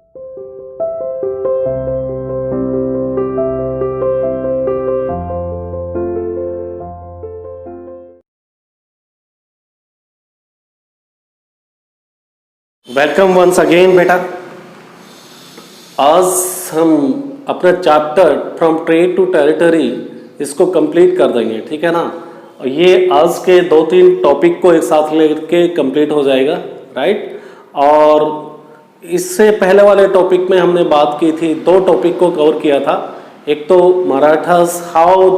Welcome once again बेटा। आज हम अपना chapter from trade to territory इसको कंप्लीट कर देंगे, ठीक है ना। और ये आज के 2-3 टॉपिक को एक साथ लेके कंप्लीट हो जाएगा, राइट। और इससे पहले वाले टॉपिक में हमने बात की थी, 2 टॉपिक को कवर किया था। एक तो Marathas, how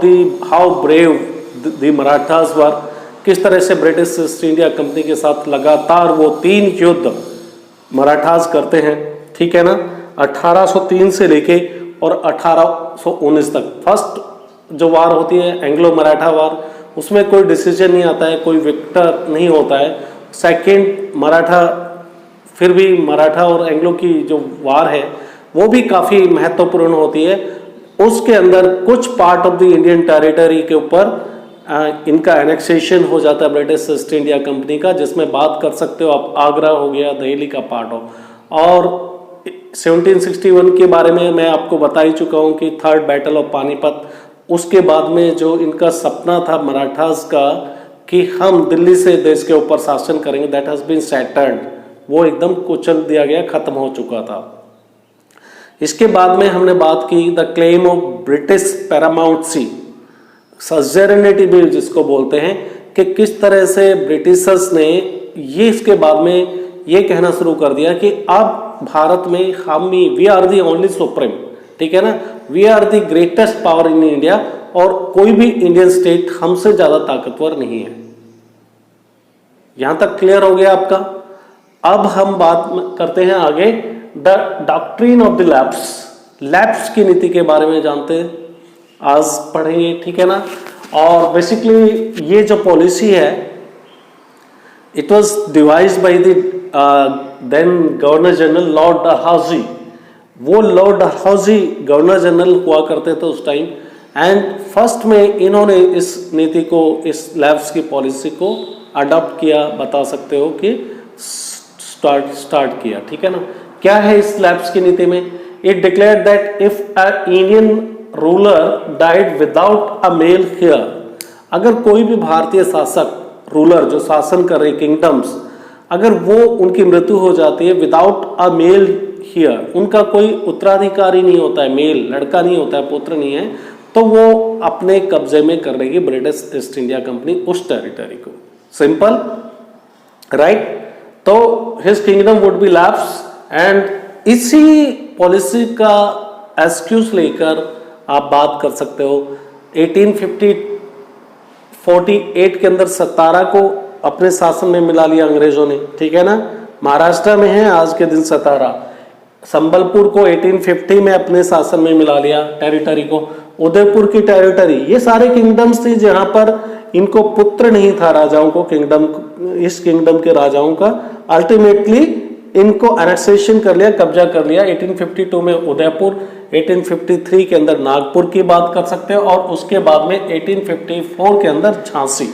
brave the Marathas were, किस तरह से ब्रिटिश ईस्ट इंडिया कंपनी के साथ लगातार वो 3 युद्ध मराठास करते हैं, ठीक है ना। 1803 से लेके और 1819 तक। फर्स्ट जो वार होती है एंग्लो मराठा वार, उसमें कोई डिसीजन नहीं आता है, कोई विक्टर नहीं होता है। सेकंड मराठा, फिर भी मराठा और एंग्लो की जो वार है वो भी काफ़ी महत्वपूर्ण होती है। उसके अंदर कुछ part of the Indian territory के ऊपर इनका एनेक्सेशन हो जाता है ब्रिटिश ईस्ट इंडिया कंपनी का, जिसमें बात कर सकते हो आप आगरा हो गया, दिल्ली का पार्ट हो। और 1761 के बारे में मैं आपको बता ही चुका हूँ कि थर्ड बैटल ऑफ पानीपत, उसके बाद में जो इनका सपना था मराठास का कि हम दिल्ली से देश के ऊपर शासन करेंगे, दैट हैज़ बीन सैटर्ड, वो एकदम कुचल दिया गया, खत्म हो चुका था। इसके बाद में हमने बात की the claim of British paramountcy, suzerainty बिल जिसको बोलते हैं, कि किस तरह से ब्रिटिशर्स ने ये इसके बाद में ये कहना शुरू कर दिया कि अब भारत में we are the only supreme, ठीक है ना, we are the greatest power in India, और कोई भी इंडियन स्टेट हमसे ज्यादा ताकतवर नहीं है। यहां तक क्लियर हो गया आपका। अब हम बात करते हैं आगे the doctrine of the lapse की नीति के बारे में जानते हैं, आज पढ़ेंगे, ठीक है ना। और बेसिकली ये जो पॉलिसी है it was devised by the then governor general Lord Dalhousie. वो लॉर्ड डलहौजी गवर्नर जनरल हुआ करते थे उस टाइम, एंड फर्स्ट में इन्होंने इस नीति को, इस लैप्स की पॉलिसी को अडॉप्ट किया, बता सकते हो कि स्टार्ट किया, ठीक है ना। क्या है इस लैप्स की नीति में? It declared that if a Indian ruler died without a male heir, अगर कोई भी भारतीय शासक, रूलर जो शासन कर रहे किंगडम्स, अगर वो उनकी मृत्यु हो जाती है विदाउट अ मेल हियर, उनका कोई उत्तराधिकारी नहीं होता है, मेल लड़का नहीं होता है, पुत्र नहीं है, तो वो अपने कब्जे में कर लेगी ब्रिटिश ईस्ट इंडिया कंपनी उस टेरिटरी को। Simple, right. तो his kingdom would be lapse, and इसी पॉलिसी का एक्सक्यूज लेकर आप बात कर सकते हो 1848 के अंदर सतारा को अपने शासन में मिला लिया अंग्रेजों ने, ठीक है ना। महाराष्ट्र में है आज के दिन सतारा। संबलपुर को 1850 में अपने शासन में मिला लिया टेरिटरी को। उदयपुर की टेरिटरी, ये सारे किंगडम्स थी जहां पर इनको पुत्र नहीं था राजाओं को, इस किंगडम के राजाओं का। अल्टीमेटली इनको एनेक्सेशन कर लिया, कब्जा कर लिया। 1852 में उदयपुर, 1853 के अंदर नागपुर की बात कर सकते हो, और उसके बाद में 1854 के अंदर झांसी।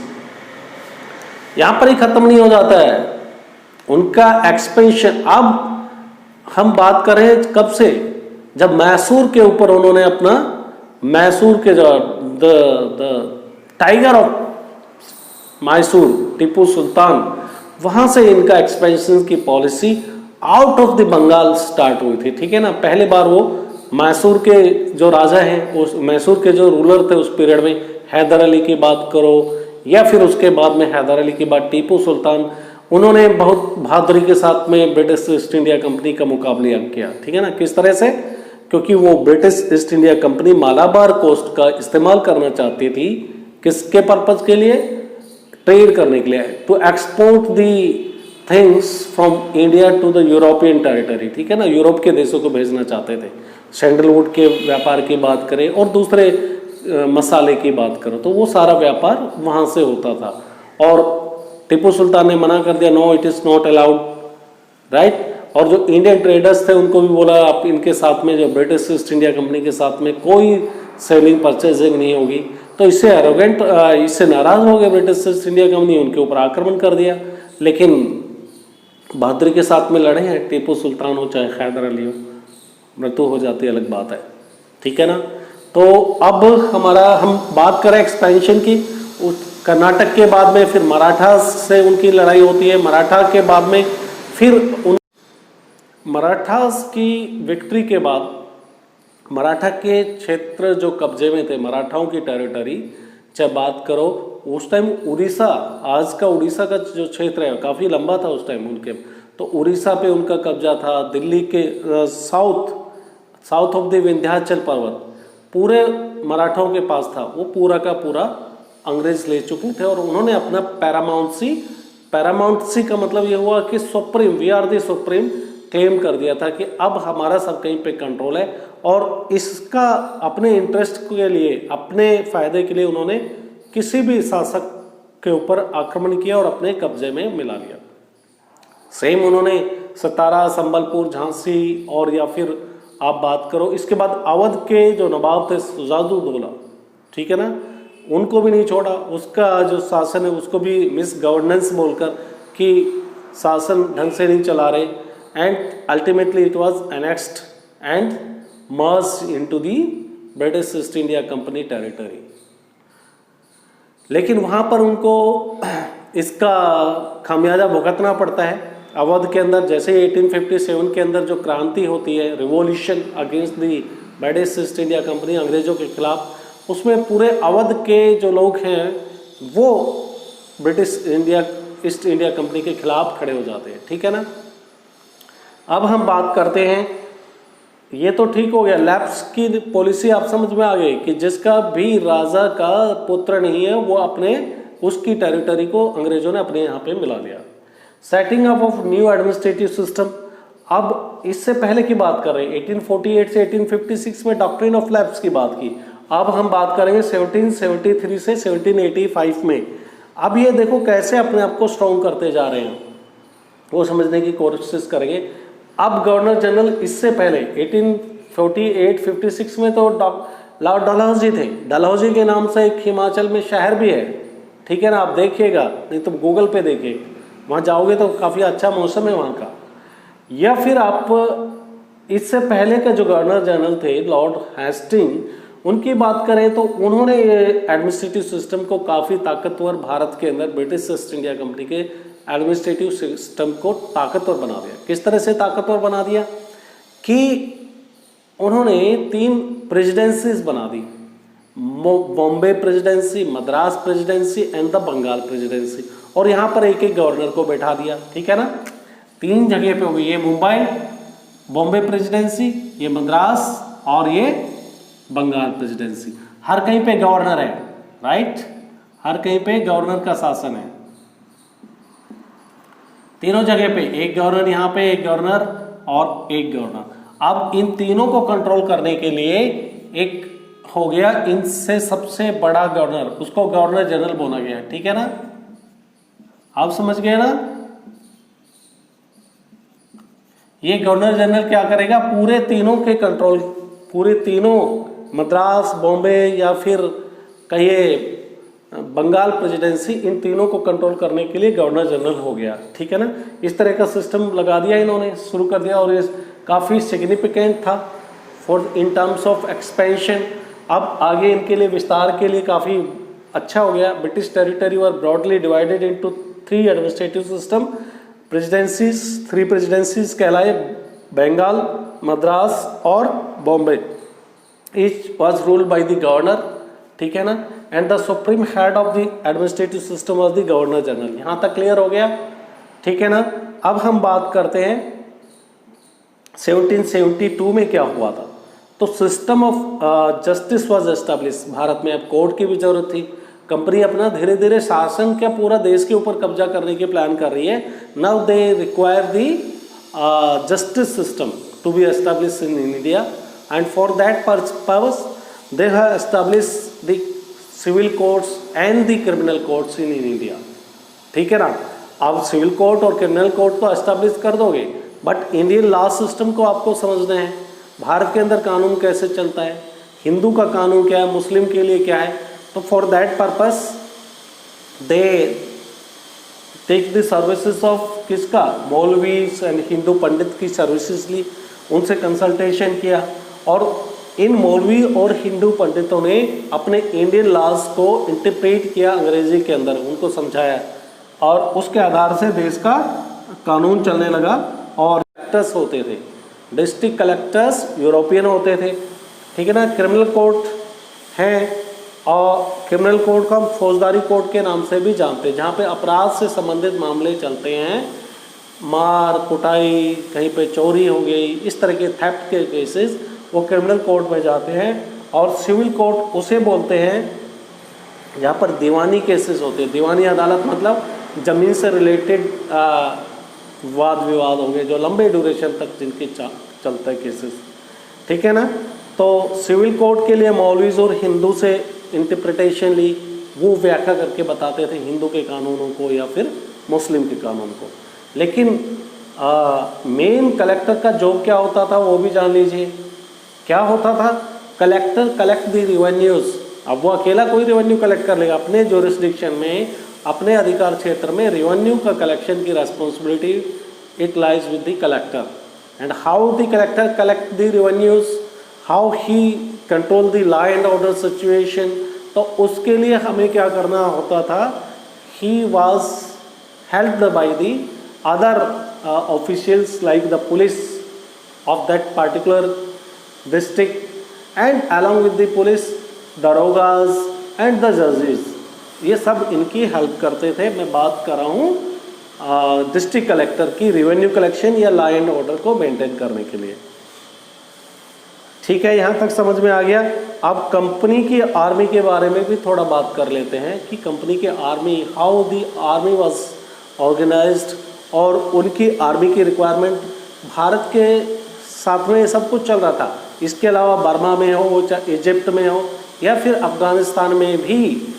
यहां पर ही खत्म नहीं हो जाता है उनका एक्सपेंशन। अब हम बात करें कब से, जब मैसूर के ऊपर उन्होंने अपना, मैसूर के जो the tiger of Mysore Tipu Sultan, वहां से इनका एक्सपेंशन की policy out of the Bengal start हुई थी, ठीक है ना। पहले बार वो मैसूर के जो राजा हैं, उस मैसूर के जो रूलर थे उस पीरियड में, हैदर अली की बात करो या फिर उसके बाद में हैदर अली के बाद टीपू सुल्तान, उन्होंने बहुत बहादुरी के साथ में ब्रिटिश ईस्ट इंडिया कंपनी का मुकाबला किया, ठीक है ना। किस तरह से? क्योंकि वो British East India Company Malabar coast का इस्तेमाल करना चाहती थी, किसके पर्पज के लिए? ट्रेड करने के लिए, to export the things from India to the European territory, ठीक है ना। यूरोप के देशों को भेजना चाहते थे। सैंडलवुड के व्यापार की बात करें और दूसरे मसाले की बात करो तो वो सारा व्यापार वहाँ से होता था, और टीपू सुल्तान ने मना कर दिया, no it is not allowed, right. और जो इंडियन ट्रेडर्स थे उनको भी बोला आप इनके साथ में, जो ब्रिटिश ईस्ट इंडिया कंपनी के साथ में कोई सेलिंग परचेजिंग नहीं होगी। तो इससे एरोगेंट, इससे नाराज हो गए ब्रिटिश ईस्ट इंडिया कंपनी, उनके ऊपर आक्रमण कर दिया। लेकिन बहादुरी के साथ में लड़े हैं, टीपू सुल्तान हो चाहे हैदर अली हो, मृत्यु हो जाती है अलग बात है, ठीक है ना। तो अब हम बात करें एक्सपेंशन की, उस कर्नाटक के बाद में फिर मराठा से उनकी लड़ाई होती है, मराठा के बाद में फिर मराठास की विक्ट्री के बाद मराठा के क्षेत्र जो कब्जे में थे, मराठाओं की टेरिटरी, चाहे बात करो उस टाइम उड़ीसा, आज का उड़ीसा का जो क्षेत्र है काफ़ी लंबा था उस टाइम उनके, तो उड़ीसा पे उनका कब्जा था। दिल्ली के साउथ ऑफ द विंध्याचल पर्वत पूरे मराठाओं के पास था, वो पूरा का पूरा अंग्रेज ले चुके थे और उन्होंने अपना पैरामाउंटसी का मतलब ये हुआ कि supreme, we are the supreme claim कर दिया था कि अब हमारा सब कहीं पे कंट्रोल है, और इसका अपने इंटरेस्ट के लिए, अपने फायदे के लिए उन्होंने किसी भी शासक के ऊपर आक्रमण किया और अपने कब्जे में मिला लिया। सेम उन्होंने सतारा, संबलपुर, झांसी, और या फिर आप बात करो इसके बाद अवध के जो नवाब थे शुजाउद्दौला, ठीक है ना, उनको भी नहीं छोड़ा। उसका जो शासन है उसको भी मिस गवर्नेंस बोलकर कि शासन ढंग से नहीं चला रहे, and ultimately it was annexed and merged into the British East India company territory. लेकिन वहाँ पर उनको इसका खामियाजा भुगतना पड़ता है। अवध के अंदर जैसे 1857 के अंदर जो क्रांति होती है, revolution against the British East India company, अंग्रेजों के खिलाफ, उसमें पूरे अवध के जो लोग हैं वो ब्रिटिश ईस्ट इंडिया कंपनी के खिलाफ खड़े हो जाते हैं, ठीक है ना। अब हम बात करते हैं, ये तो ठीक हो गया, लैप्स की पॉलिसी आप समझ में आ गई कि जिसका भी राजा का पुत्र नहीं है वो अपने उसकी टेरिटरी को अंग्रेजों ने अपने यहाँ पे मिला लिया। Setting up of new administrative system, अब इससे पहले की बात कर रहे हैं 1848 से 1856 में डॉक्ट्रिन ऑफ लैप्स की बात की। अब हम बात करेंगे 1773 से 1785 में। अब ये देखो कैसे अपने आप को स्ट्रॉन्ग करते जा रहे हैं, वो समझने की कोशिश करेंगे। अब गवर्नर जनरल इससे पहले 1848-56 में तो लॉर्ड डलहौजी थे। डलहौजी के नाम से एक हिमाचल में शहर भी है, ठीक है ना, आप देखिएगा, नहीं तो गूगल पे देखिए, वहाँ जाओगे तो काफ़ी अच्छा मौसम है वहाँ का। या फिर आप इससे पहले के जो गवर्नर जनरल थे लॉर्ड हेस्टिंग, उनकी बात करें तो उन्होंने एडमिनिस्ट्रेटिव सिस्टम को काफ़ी ताकतवर भारत के अंदर ब्रिटिश ईस्ट इंडिया कंपनी के एडमिनिस्ट्रेटिव सिस्टम को ताकतवर बना दिया। किस तरह से ताकतवर बना दिया कि उन्होंने 3 प्रेसिडेंसीज बना दी, Bombay presidency, Madras presidency and the Bengal presidency, और यहाँ पर एक एक गवर्नर को बैठा दिया, ठीक है ना। 3 जगह पे हुई, ये मुंबई बॉम्बे प्रेसिडेंसी, ये मद्रास और ये बंगाल प्रेसिडेंसी। हर कहीं पे गवर्नर है, राइट, हर कहीं पे गवर्नर का शासन है। तीनों जगह पे एक गवर्नर, यहाँ पे एक गवर्नर और एक गवर्नर। अब इन तीनों को कंट्रोल करने के लिए एक हो गया इनसे सबसे बड़ा गवर्नर, उसको गवर्नर जनरल बोला गया, ठीक है ना, आप समझ गए ना। ये गवर्नर जनरल क्या करेगा, पूरे तीनों के कंट्रोल, पूरे तीनों मद्रास, बॉम्बे या फिर कहिए बंगाल प्रेसिडेंसी, इन तीनों को कंट्रोल करने के लिए गवर्नर जनरल हो गया, ठीक है ना। इस तरह का सिस्टम लगा दिया इन्होंने, शुरू कर दिया, और ये काफ़ी सिग्निफिकेंट था for in terms of expansion. अब आगे इनके लिए विस्तार के लिए काफ़ी अच्छा हो गया। British territory were broadly divided into 3 administrative system presidencies, 3 presidencies कहलाए, बंगाल, मद्रास और Bombay. Each was ruled by the governor, ठीक है ना, and the supreme head of the administrative system was the governor general. यहाँ तक क्लियर हो गया, ठीक है ना। अब हम बात करते हैं 1772 में क्या हुआ था। तो system of justice was establish. Bharat में अब कोर्ट की भी जरूरत थी। कंपनी अपना धीरे धीरे शासन क्या पूरा देश के ऊपर कब्जा करने की प्लान कर रही है। Now they require the justice system to be establish in India, and for that purpose they have establish the civil courts and the criminal courts in India, ठीक है ना। आप सिविल कोर्ट और क्रिमिनल कोर्ट तो establish कर दोगे, but Indian law system को आपको समझना है। भारत के अंदर कानून कैसे चलता है, हिंदू का कानून क्या है, मुस्लिम के लिए क्या है। तो for that purpose they take the services of किसका, मौलवीज एंड हिंदू पंडित की सर्विसेज ली, उनसे कंसल्टेशन किया, और इन मौलवी और हिंदू पंडितों ने अपने इंडियन लॉज को इंटरप्रेट किया अंग्रेजी के अंदर, उनको समझाया, और उसके आधार से देश का कानून चलने लगा। और कलेक्टर्स होते थे, डिस्ट्रिक्ट कलेक्टर्स यूरोपियन होते थे, ठीक है ना। क्रिमिनल कोर्ट हैं, और क्रिमिनल कोर्ट को हम फौजदारी कोर्ट के नाम से भी जानते हैं, जहाँ पे अपराध से संबंधित मामले चलते हैं, मार कुटाई, कहीं पे चोरी हो गई, इस तरह के थेफ्ट के केसेस वो क्रिमिनल कोर्ट में जाते हैं। और सिविल कोर्ट उसे बोलते हैं जहाँ पर दीवानी केसेस होते हैं। दीवानी अदालत मतलब ज़मीन से रिलेटेड वाद विवाद होंगे जो लंबे ड्यूरेशन तक जिनके चलते हैं केसेस, ठीक है ना। तो सिविल कोर्ट के लिए मौलवीज और हिंदू से इंटरप्रिटेशन ली, वो व्याख्या करके बताते थे हिंदू के कानूनों को या फिर मुस्लिम के कानून को। लेकिन मेन कलेक्टर का जॉब क्या होता था वो भी जान लीजिए। क्या होता था, कलेक्टर कलेक्ट द रिवेन्यूज। अब वो अकेला कोई रेवेन्यू कलेक्ट कर लेगा, अपने ज्यूरिसडिक्शन में, अपने अधिकार क्षेत्र में रेवेन्यू का कलेक्शन की responsibility it lies with the collector. And how the collector collect the revenues, how he control the law and order situation. तो उसके लिए हमें क्या करना होता था, he was helped by the other officials like the police of that particular district and along with the police darogas and the जजेस। ये सब इनकी हेल्प करते थे। मैं बात कर रहा हूँ डिस्ट्रिक्ट कलेक्टर की रेवेन्यू कलेक्शन या लॉ एंड ऑर्डर को मेंटेन करने के लिए, ठीक है। यहाँ तक समझ में आ गया। अब कंपनी की आर्मी के बारे में भी थोड़ा बात कर लेते हैं कि कंपनी के army, how the army was organized, और उनकी आर्मी की रिक्वायरमेंट भारत के साथ में ये सब कुछ चल रहा था। इसके अलावा बर्मा में हो, चाहे इजिप्ट में हो, या फिर अफगानिस्तान में भी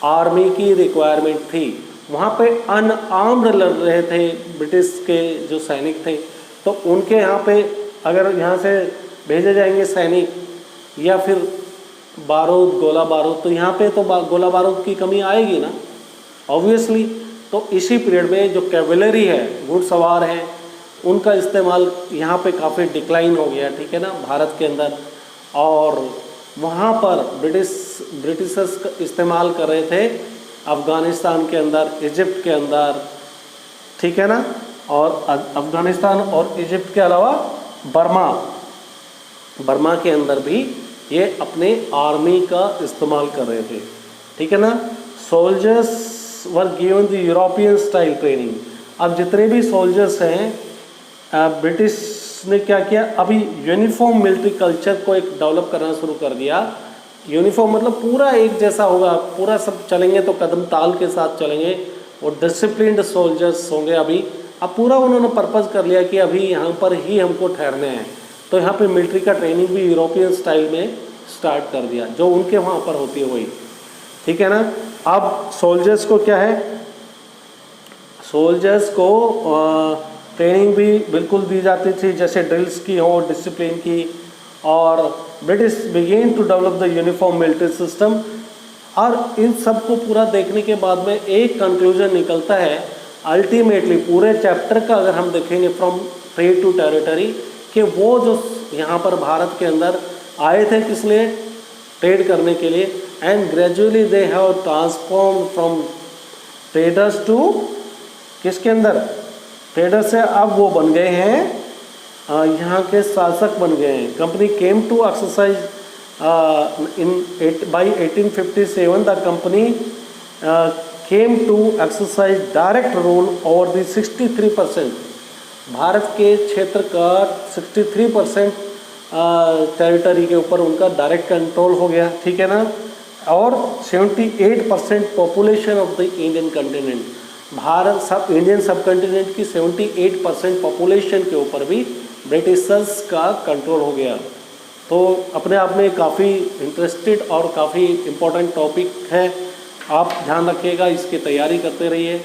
आर्मी की रिक्वायरमेंट थी। वहाँ पे अनआर्म्ड लड़ रहे थे ब्रिटिश के जो सैनिक थे, तो उनके यहाँ पे अगर यहाँ से भेजे जाएंगे सैनिक या फिर बारूद, गोला बारूद, तो यहाँ पे तो गोला बारूद की कमी आएगी ना, ऑब्वियसली। तो इसी पीरियड में जो कैवलरी है, घुड़सवार हैं, उनका इस्तेमाल यहाँ पे काफ़ी डिक्लाइन हो गया, ठीक है ना, भारत के अंदर। और वहाँ पर ब्रिटिशर्स इस्तेमाल कर रहे थे अफ़गानिस्तान के अंदर, इजिप्ट के अंदर, ठीक है ना। और अफ़गानिस्तान और इजिप्ट के अलावा बर्मा के अंदर भी ये अपने आर्मी का इस्तेमाल कर रहे थे, ठीक है ना। Soldiers were given the European style training. अब जितने भी सोल्जर्स हैं, ब्रिटिश ने क्या किया, अभी यूनिफॉर्म मिलिट्री कल्चर को एक डेवलप करना शुरू कर दिया। यूनिफॉर्म मतलब पूरा एक जैसा होगा, पूरा सब चलेंगे तो कदम ताल के साथ चलेंगे, और डिसिप्लिन्ड सोल्जर्स होंगे। अभी अब पूरा उन्होंने पर्पज़ कर लिया कि अभी यहाँ पर ही हमको ठहरने हैं, तो यहाँ पे मिलिट्री का ट्रेनिंग भी यूरोपियन स्टाइल में स्टार्ट कर दिया, जो उनके वहाँ पर होती है वही, ठीक है ना। अब सोल्जर्स को क्या है, सोल्जर्स को ट्रेनिंग भी बिल्कुल दी जाती थी, जैसे ड्रिल्स की हो, डिसिप्लिन की। और British began to develop the uniform military system. और इन सब को पूरा देखने के बाद में एक कंक्लूजन निकलता है अल्टीमेटली पूरे चैप्टर का, अगर हम देखेंगे फ्रॉम ट्रेड टू टेरिटरी, कि वो जो यहाँ पर भारत के अंदर आए थे किस लिए, ट्रेड करने के लिए, and gradually they have transform from traders to किसके अंदर, ट्रेडर से अब वो बन गए हैं यहाँ के शासक बन गए हैं। Company came to exercise by 1857 the company came to exercise direct rule over the 63%, Bharat के क्षेत्र का 63% टेरिटरी के ऊपर उनका डायरेक्ट कंट्रोल हो गया, ठीक है ना। और 78% population of the Indian continent, Bharat सब इंडियन सब कॉन्टिनेंट की 78% पॉपुलेशन के ऊपर भी ब्रिटिशर्स का कंट्रोल हो गया। तो अपने आप में काफ़ी इंटरेस्टेड और काफ़ी इम्पोर्टेंट टॉपिक है, आप ध्यान रखिएगा, इसकी तैयारी करते रहिए।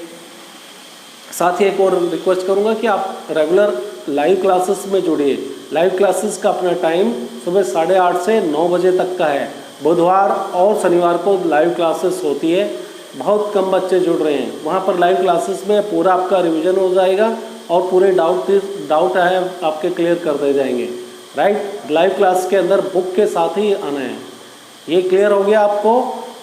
साथ ही एक और रिक्वेस्ट करूँगा कि आप रेगुलर लाइव क्लासेस में जुड़िए। लाइव क्लासेस का अपना टाइम सुबह 8:30 से 9 बजे तक का है। बुधवार और शनिवार को लाइव क्लासेस होती है। बहुत कम बच्चे जुड़ रहे हैं। वहाँ पर लाइव क्लासेस में पूरा आपका रिवीजन हो जाएगा और पूरे डाउट है आपके क्लियर कर दे जाएंगे, राइट। लाइव क्लास के अंदर बुक के साथ ही आना है। ये क्लियर हो गया आपको।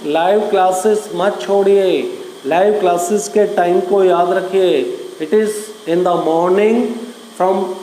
लाइव क्लासेस मत छोड़िए, लाइव क्लासेस के टाइम को याद रखिए। It is in the morning from